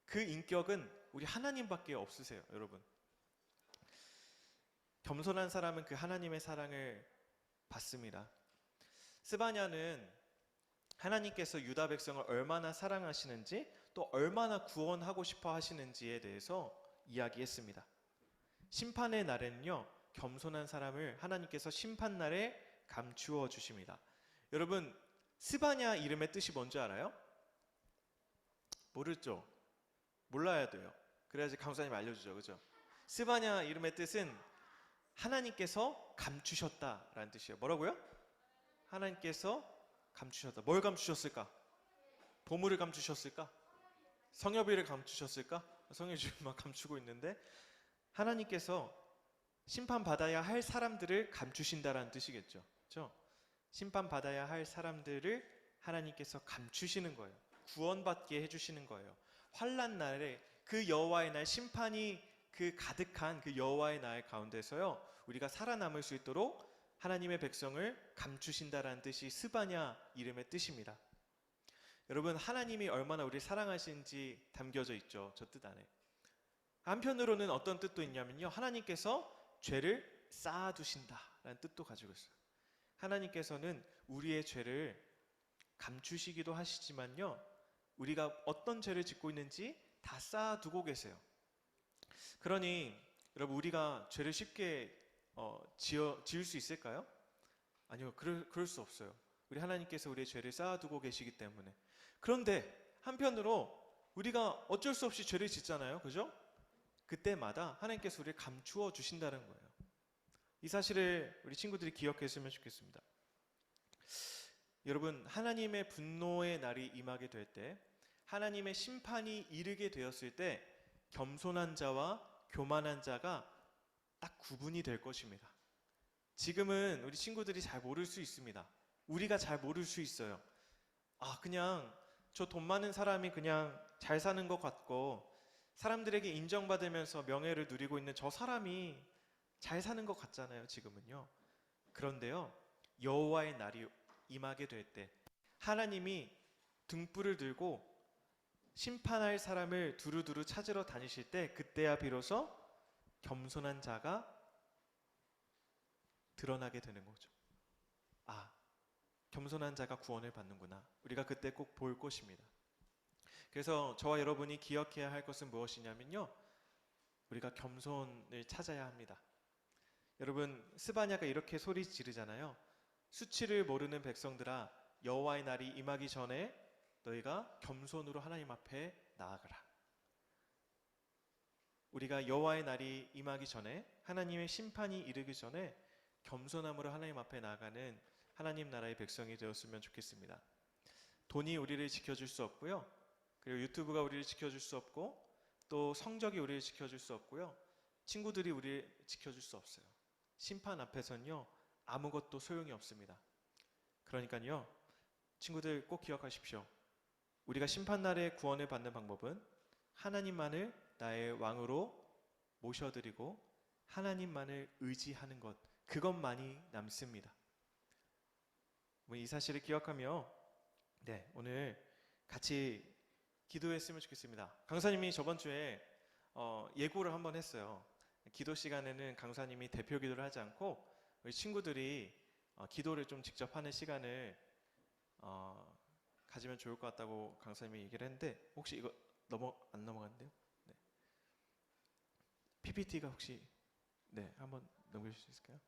그 인격은 우리 하나님밖에 없으세요, 여러분. 겸손한 사람은 그 하나님의 사랑을 받습니다. 스바냐는 하나님께서 유다 백성을 얼마나 사랑하시는지 또 얼마나 구원하고 싶어 하시는지에 대해서 이야기했습니다. 심판의 날에는요, 겸손한 사람을 하나님께서 심판날에 감추어 주십니다. 여러분, 스바냐 이름의 뜻이 뭔지 알아요? 모르죠? 몰라야 돼요. 그래야지 강사님 알려주죠. 그죠? 스바냐 이름의 뜻은 하나님께서 감추셨다라는 뜻이에요. 뭐라고요? 하나님께서 감추셨다. 뭘 감추셨을까? 보물을 감추셨을까? 성여비를 감추셨을까? 성여비 지금 막 감추고 있는데, 하나님께서 심판받아야 할 사람들을 감추신다라는 뜻이겠죠. 그렇죠? 심판받아야 할 사람들을 하나님께서 감추시는 거예요. 구원받게 해주시는 거예요. 환난 날에 그 여호와의 날, 심판이 그 가득한 그 여호와의 날 가운데서요, 우리가 살아남을 수 있도록 하나님의 백성을 감추신다라는 뜻이 스바냐 이름의 뜻입니다. 여러분, 하나님이 얼마나 우리를 사랑하시는지 담겨져 있죠, 저 뜻 안에. 한편으로는 어떤 뜻도 있냐면요, 하나님께서 죄를 쌓아두신다라는 뜻도 가지고 있어요. 하나님께서는 우리의 죄를 감추시기도 하시지만요, 우리가 어떤 죄를 짓고 있는지 다 쌓아두고 계세요. 그러니 여러분, 우리가 죄를 쉽게 지을 수 있을까요? 아니요, 그럴 수 없어요. 우리 하나님께서 우리의 죄를 쌓아두고 계시기 때문에. 그런데 한편으로 우리가 어쩔 수 없이 죄를 짓잖아요, 그죠? 그때마다 하나님께서 우리를 감추어 주신다는 거예요. 이 사실을 우리 친구들이 기억했으면 좋겠습니다. 여러분, 하나님의 분노의 날이 임하게 될 때, 하나님의 심판이 이르게 되었을 때 겸손한 자와 교만한 자가 딱 구분이 될 것입니다. 지금은 우리 친구들이 잘 모를 수 있습니다. 우리가 잘 모를 수 있어요. 그냥 저 돈 많은 사람이 그냥 잘 사는 것 같고, 사람들에게 인정받으면서 명예를 누리고 있는 저 사람이 잘 사는 것 같잖아요, 지금은요. 그런데요, 여호와의 날이 임하게 될 때, 하나님이 등불을 들고 심판할 사람을 두루두루 찾으러 다니실 때, 그때야 비로소 겸손한 자가 드러나게 되는 거죠. 겸손한 자가 구원을 받는구나. 우리가 그때 꼭 볼 것입니다. 그래서 저와 여러분이 기억해야 할 것은 무엇이냐면요, 우리가 겸손을 찾아야 합니다. 여러분, 스바냐가 이렇게 소리 지르잖아요. 수치를 모르는 백성들아, 여호와의 날이 임하기 전에 너희가 겸손으로 하나님 앞에 나아가라. 우리가 여호와의 날이 임하기 전에, 하나님의 심판이 이르기 전에 겸손함으로 하나님 앞에 나아가는 하나님 나라의 백성이 되었으면 좋겠습니다. 돈이 우리를 지켜줄 수 없고요, 그리고 유튜브가 우리를 지켜줄 수 없고, 또 성적이 우리를 지켜줄 수 없고요, 친구들이 우리를 지켜줄 수 없어요. 심판 앞에서는요, 아무것도 소용이 없습니다. 그러니까요, 친구들 꼭 기억하십시오. 우리가 심판날에 구원을 받는 방법은 하나님만을 나의 왕으로 모셔드리고 하나님만을 의지하는 것, 그것만이 남습니다. 이 사실을 기억하며 오늘 같이 기도했으면 좋겠습니다. 강사님이 저번 주에 예고를 한번 했어요. 기도 시간에는 강사님이 대표 기도를 하지 않고 우리 친구들이 기도를 좀 직접 하는 시간을 가지면 좋을 것 같다고 강사님이 얘기를 했는데, 혹시 이거 안 넘어갔는데요? 네. PPT가 혹시 한번 넘겨주실 수 있을까요?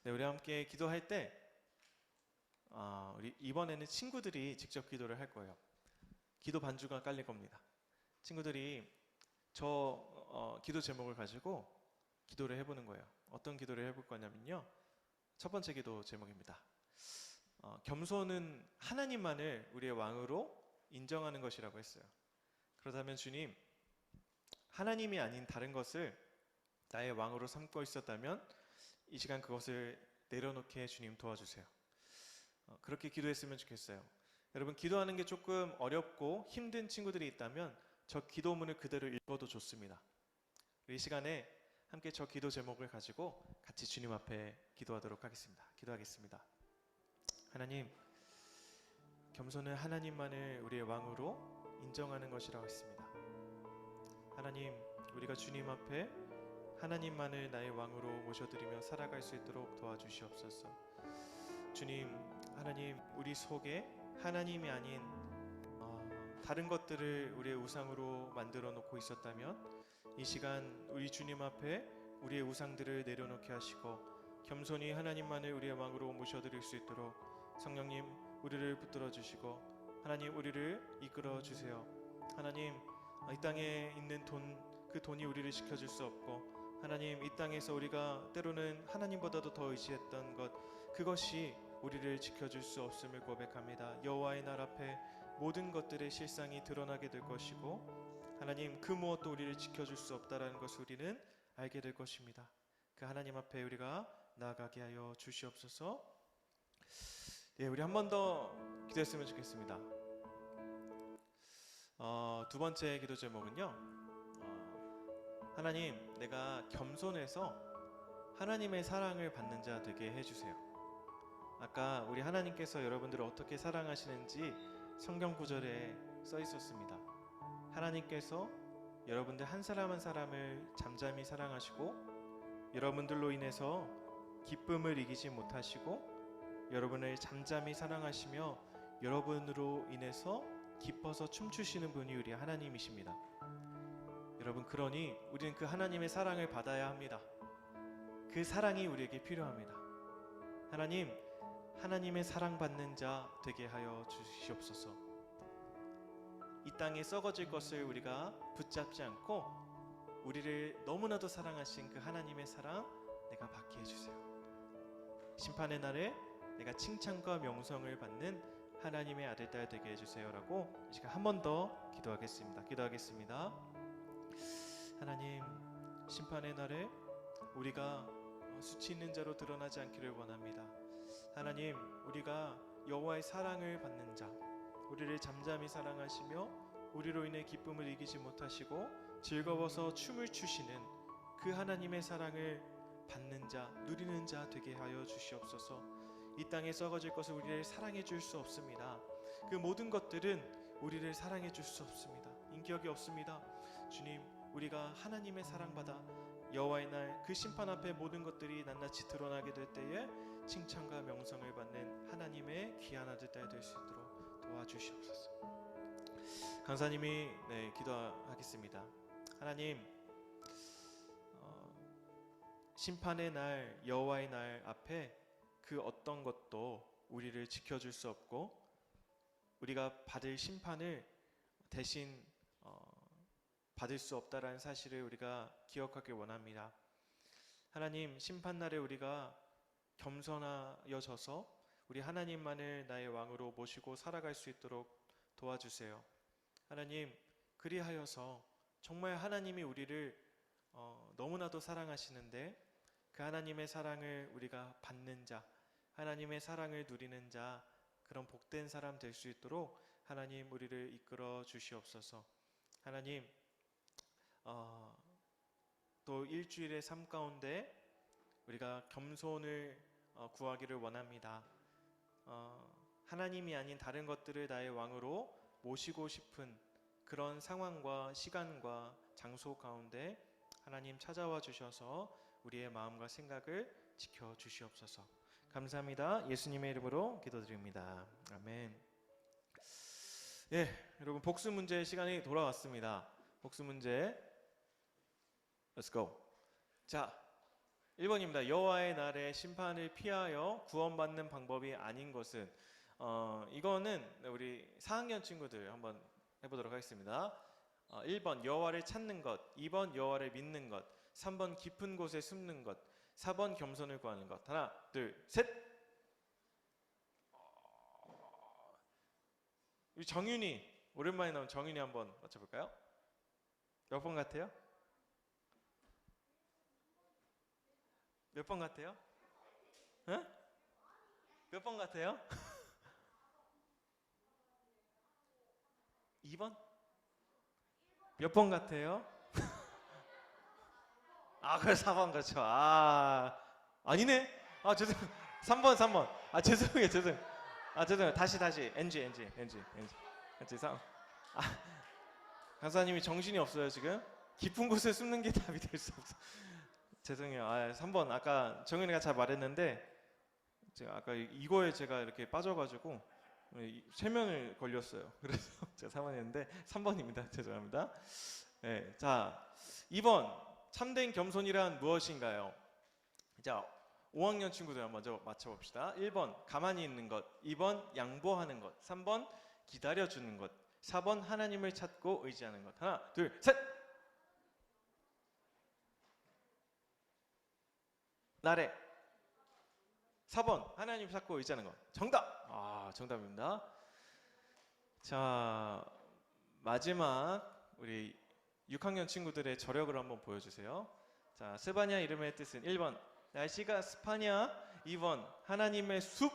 우리 함께 기도할 때 우리 이번에는 친구들이 직접 기도를 할 거예요. 기도 반주가 깔릴 겁니다. 친구들이 저 기도 제목을 가지고 기도를 해보는 거예요. 어떤 기도를 해볼 거냐면요, 첫 번째 기도 제목입니다. 겸손은 하나님만을 우리의 왕으로 인정하는 것이라고 했어요. 그렇다면 주님, 하나님이 아닌 다른 것을 나의 왕으로 삼고 있었다면 이 시간 그것을 내려놓게 주님 도와주세요. 그렇게 기도했으면 좋겠어요. 여러분, 기도하는 게 조금 어렵고 힘든 친구들이 있다면 저 기도문을 그대로 읽어도 좋습니다. 이 시간에 함께 저 기도 제목을 가지고 같이 주님 앞에 기도하도록 하겠습니다. 기도하겠습니다. 하나님, 겸손은 하나님만을 우리의 왕으로 인정하는 것이라고 했습니다. 하나님, 우리가 주님 앞에 하나님만을 나의 왕으로 모셔드리며 살아갈 수 있도록 도와주시옵소서. 주님, 하나님, 우리 속에 하나님이 아닌 다른 것들을 우리의 우상으로 만들어 놓고 있었다면 이 시간 우리 주님 앞에 우리의 우상들을 내려놓게 하시고 겸손히 하나님만을 우리의 왕으로 모셔드릴 수 있도록 성령님, 우리를 붙들어 주시고 하나님, 우리를 이끌어 주세요. 하나님, 이 땅에 있는 그 돈이 우리를 지켜줄 수 없고, 하나님, 이 땅에서 우리가 때로는 하나님보다도 더 의지했던 것, 그것이 우리를 지켜줄 수 없음을 고백합니다. 여호와의 날 앞에 모든 것들의 실상이 드러나게 될 것이고, 하나님, 그 무엇도 우리를 지켜줄 수 없다라는 것을 우리는 알게 될 것입니다. 그 하나님 앞에 우리가 나아가게 하여 주시옵소서. 우리 한 번 더 기도했으면 좋겠습니다. 두 번째 기도 제목은요, 하나님, 내가 겸손해서 하나님의 사랑을 받는 자 되게 해주세요. 아까 우리 하나님께서 여러분들을 어떻게 사랑하시는지 성경 구절에 써 있었습니다. 하나님께서 여러분들 한 사람 한 사람을 잠잠히 사랑하시고 여러분들로 인해서 기쁨을 이기지 못하시고 여러분을 잠잠히 사랑하시며 여러분으로 인해서 기뻐서 춤추시는 분이 우리 하나님이십니다. 여러분, 그러니 우리는 그 하나님의 사랑을 받아야 합니다. 그 사랑이 우리에게 필요합니다. 하나님, 하나님의 사랑받는 자 되게 하여 주시옵소서. 이 땅에 썩어질 것을 우리가 붙잡지 않고 우리를 너무나도 사랑하신 그 하나님의 사랑 내가 받게 해주세요. 심판의 날에 내가 칭찬과 명성을 받는 하나님의 아들 딸 되게 해주세요라고 이 시간 한 번 더 기도하겠습니다. 기도하겠습니다. 하나님, 심판의 날에 우리가 수치 있는 자로 드러나지 않기를 원합니다. 하나님, 우리가 여호와의 사랑을 받는 자, 우리를 잠잠히 사랑하시며 우리로 인해 기쁨을 이기지 못하시고 즐거워서 춤을 추시는 그 하나님의 사랑을 받는 자, 누리는 자 되게 하여 주시옵소서. 이 땅에 썩어질 것을 우리를 사랑해 줄 수 없습니다. 그 모든 것들은 우리를 사랑해 줄 수 없습니다. 인격이 없습니다. 주님, 우리가 하나님의 사랑받아 여호와의 날 그 심판 앞에 모든 것들이 낱낱이 드러나게 될 때에 칭찬과 명성을 받는 하나님의 귀한 아들 딸 될 수 있도록 도와주시옵소서. 강사님이 기도하겠습니다. 하나님, 심판의 날, 여호와의 날 앞에 그 어떤 것도 우리를 지켜줄 수 없고 우리가 받을 심판을 대신 받을 수 없다라는 사실을 우리가 기억하길 원합니다. 하나님, 심판날에 우리가 겸손하여져서 우리 하나님만을 나의 왕으로 모시고 살아갈 수 있도록 도와주세요. 하나님, 그리하여서 정말 하나님이 우리를 너무나도 사랑하시는데 그 하나님의 사랑을 우리가 받는 자, 하나님의 사랑을 누리는 자, 그런 복된 사람 될 수 있도록 하나님 우리를 이끌어 주시옵소서. 하나님, 또 일주일의 삶 가운데 우리가 겸손을 구하기를 원합니다. 하나님이 아닌 다른 것들을 나의 왕으로 모시고 싶은 그런 상황과 시간과 장소 가운데 하나님 찾아와 주셔서 우리의 마음과 생각을 지켜 주시옵소서. 감사합니다. 예수님의 이름으로 기도드립니다. 아멘. 여러분, 복수 문제 시간이 돌아왔습니다. 복수 문제 Let's go. 자, 1번입니다. 여호와의 날에 심판을 피하여 구원받는 방법이 아닌 것은, 이거는 우리 4학년 친구들 한번 해보도록 하겠습니다. 1번 여호와를 찾는 것, 2번 여호와를 믿는 것, 3번 깊은 곳에 숨는 것, 4번 겸손을 구하는 것. 하나, 둘, 셋. 우리 정윤이, 오랜만에 나온 정윤이 한번 맞춰볼까요? 몇 번 같아요? 몇 번 같아요? 응? 몇 번 같아요? 2번? 몇 번 같아요? 그래 4번 그렇죠. 아니네. 죄송. 3번. 죄송해요. 다시. NG. 3. 강사님이 정신이 없어요 지금. 깊은 곳에 숨는 게 답이 될 수 없어. 죄송해요. 3번 아까 정윤이가 잘 말했는데 제가 아까 이거에 제가 이렇게 빠져가지고 세면을 걸렸어요. 그래서 제가 4번 했는데 3번입니다. 죄송합니다. 네, 자 2번 참된 겸손이란 무엇인가요? 자 5학년 친구들 먼저 맞춰봅시다. 1번 가만히 있는 것, 2번 양보하는 것, 3번 기다려주는 것, 4번 하나님을 찾고 의지하는 것. 하나, 둘, 셋. 나래. 4번 하나님 찾고 의지하는 것. 정답. 정답입니다. 자 마지막 우리 6학년 친구들의 저력을 한번 보여주세요. 자 스바냐 이름의 뜻은 1번 날씨가 습하냐, 2번 하나님의 숲,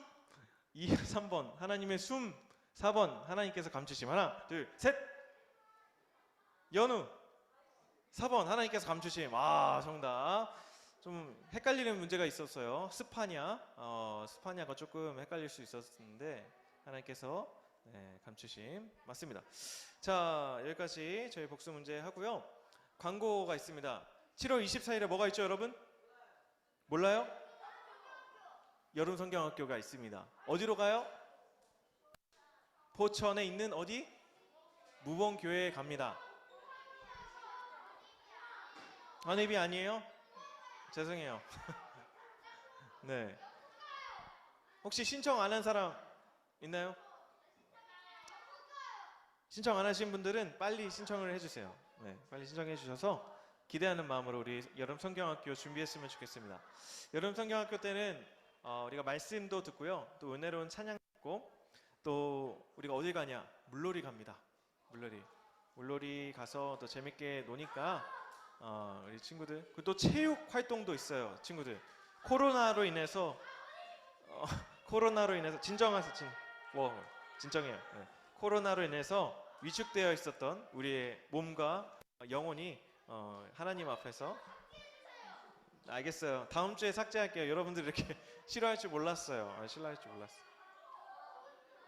3번 하나님의 숨, 4번 하나님께서 감추심. 하나, 둘, 셋. 연우. 4번 하나님께서 감추심. 정답. 좀 헷갈리는 문제가 있었어요. 습하냐, 습하냐가 조금 헷갈릴 수 있었는데 하나님께서 네, 감추심 맞습니다. 자, 여기까지 저희 복수 문제 하고요. 광고가 있습니다. 7월 24일에 뭐가 있죠, 여러분? 몰라요? 여름 성경학교가 있습니다. 어디로 가요? 포천에 있는 어디? 무봉교회에 갑니다. 안입이 아니에요? 죄송해요. 네. 혹시 신청 안 한 사람 있나요? 신청 안 하신 분들은 빨리 신청을 해주세요. 네, 빨리 신청해 주셔서 기대하는 마음으로 우리 여름 성경학교 준비했으면 좋겠습니다. 여름 성경학교 때는 우리가 말씀도 듣고요, 또 은혜로운 찬양 듣고, 또 우리가 어디 가냐? 물놀이 갑니다. 물놀이 가서 또 재밌게 노니까 우리 친구들, 그리고 또 체육 활동도 있어요, 친구들. 코로나로 인해서 진정하세요. 진정해요. 네. 코로나로 인해서 위축되어 있었던 우리의 몸과 영혼이 하나님 앞에서, 알겠어요. 다음 주에 삭제할게요. 여러분들 이렇게 싫어할 줄 몰랐어요. 싫어할 줄 몰랐어요.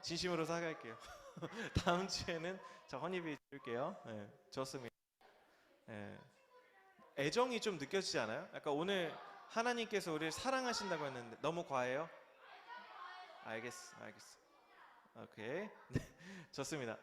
진심으로 사과할게요. 다음 주에는 저 허니비 줄게요. 네, 좋습니다. 네. 애정이 좀 느껴지지 않아요? 약간 오늘 하나님께서 우리를 사랑하신다고 했는데 너무 과해요? 알겠어. 오케이. 네, 좋습니다.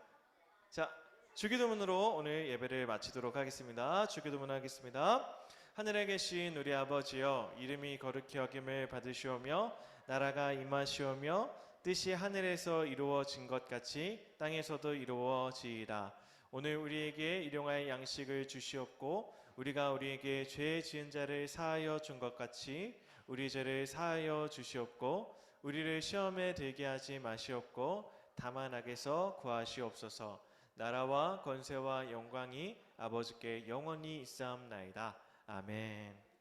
자, 주기도문으로 오늘 예배를 마치도록 하겠습니다. 주기도문 하겠습니다. 하늘에 계신 우리 아버지여, 이름이 거룩히 여김을 받으시오며 나라가 임하시오며 뜻이 하늘에서 이루어진 것 같이 땅에서도 이루어지이다. 오늘 우리에게 일용할 양식을 주시옵고 우리가 우리에게 죄 지은 자를 사하여 준 것 같이 우리 죄를 사하여 주시옵고 우리를 시험에 들게 하지 마시옵고 다만 악에서 구하시옵소서. 나라와 권세와 영광이 아버지께 영원히 있사옵나이다. 아멘.